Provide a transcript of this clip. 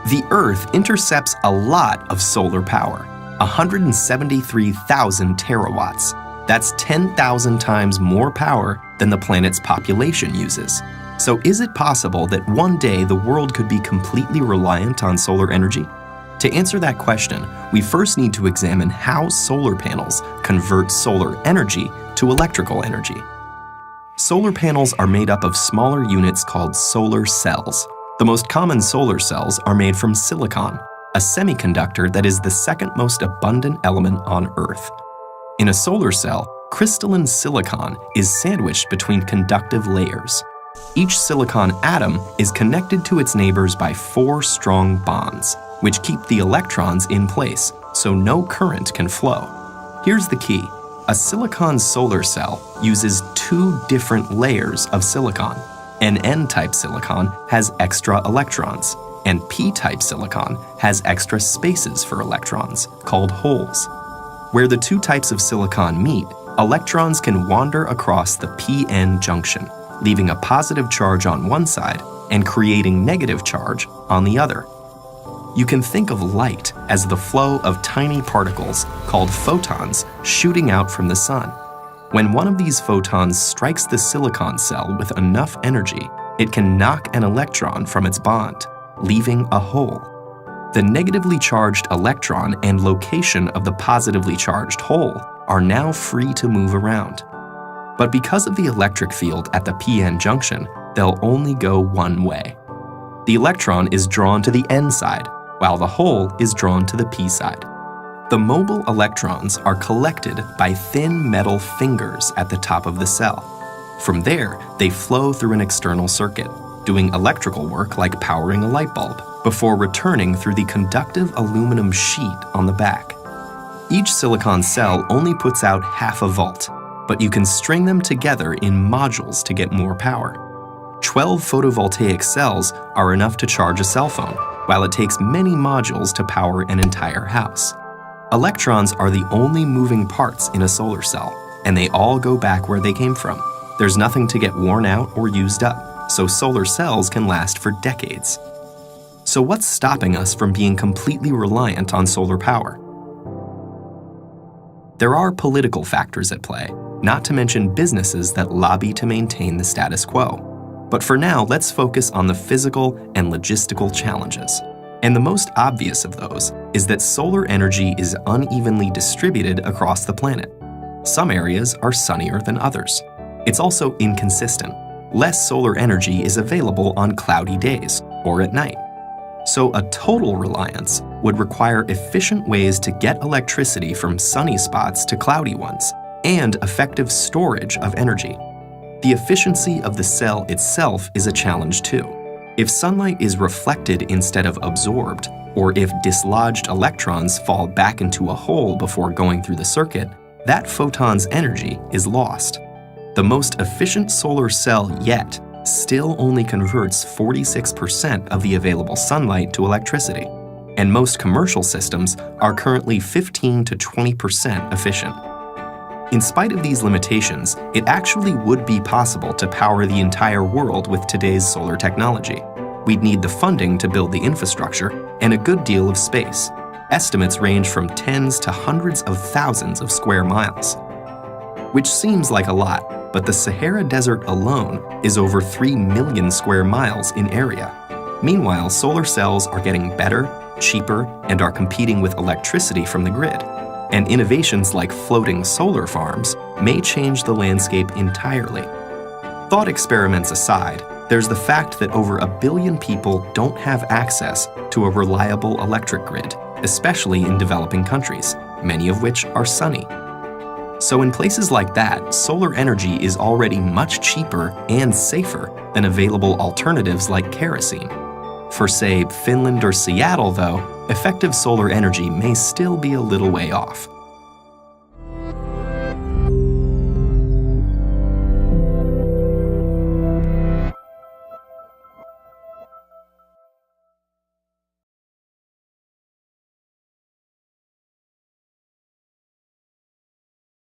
The Earth intercepts a lot of solar power, 173,000 terawatts. That's 10,000 times more power than the planet's population uses. So is it possible that one day the world could be completely reliant on solar energy? To answer that question, we first need to examine how solar panels convert solar energy to electrical energy. Solar panels are made up of smaller units called solar cells. The most common solar cells are made from silicon, a semiconductor that is the second most abundant element on Earth. In a solar cell, crystalline silicon is sandwiched between conductive layers. Each silicon atom is connected to its neighbors by 4 strong bonds, which keep the electrons in place so no current can flow. Here's the key. A silicon solar cell uses 2 different layers of silicon. An N-type silicon has extra electrons, and P-type silicon has extra spaces for electrons, called holes. Where the 2 types of silicon meet, electrons can wander across the p-n junction, leaving a positive charge on one side and creating negative charge on the other. You can think of light as the flow of tiny particles called photons shooting out from the sun. When one of these photons strikes the silicon cell with enough energy, it can knock an electron from its bond, leaving a hole. The negatively charged electron and location of the positively charged hole are now free to move around. But because of the electric field at the p-n junction, they'll only go one way. The electron is drawn to the n side, while the hole is drawn to the p side. The mobile electrons are collected by thin metal fingers at the top of the cell. From there, they flow through an external circuit, doing electrical work like powering a light bulb, before returning through the conductive aluminum sheet on the back. Each silicon cell only puts out half a volt, but you can string them together in modules to get more power. 12 photovoltaic cells are enough to charge a cell phone, while it takes many modules to power an entire house. Electrons are the only moving parts in a solar cell, and they all go back where they came from. There's nothing to get worn out or used up, so solar cells can last for decades. So what's stopping us from being completely reliant on solar power? There are political factors at play, not to mention businesses that lobby to maintain the status quo. But for now, let's focus on the physical and logistical challenges. And the most obvious of those is that solar energy is unevenly distributed across the planet. Some areas are sunnier than others. It's also inconsistent. Less solar energy is available on cloudy days or at night. So a total reliance would require efficient ways to get electricity from sunny spots to cloudy ones, and effective storage of energy. The efficiency of the cell itself is a challenge too. If sunlight is reflected instead of absorbed, or if dislodged electrons fall back into a hole before going through the circuit, that photon's energy is lost. The most efficient solar cell yet still only converts 46% of the available sunlight to electricity, and most commercial systems are currently 15 to 20% efficient. In spite of these limitations, it actually would be possible to power the entire world with today's solar technology. We'd need the funding to build the infrastructure and a good deal of space. Estimates range from tens to hundreds of thousands of square miles. Which seems like a lot, but the Sahara Desert alone is over 3 million square miles in area. Meanwhile, solar cells are getting better, cheaper, and are competing with electricity from the grid. And innovations like floating solar farms may change the landscape entirely. Thought experiments aside, there's the fact that over 1 billion people don't have access to a reliable electric grid, especially in developing countries, many of which are sunny. So in places like that, solar energy is already much cheaper and safer than available alternatives like kerosene. For, say, Finland or Seattle, though, effective solar energy may still be a little way off.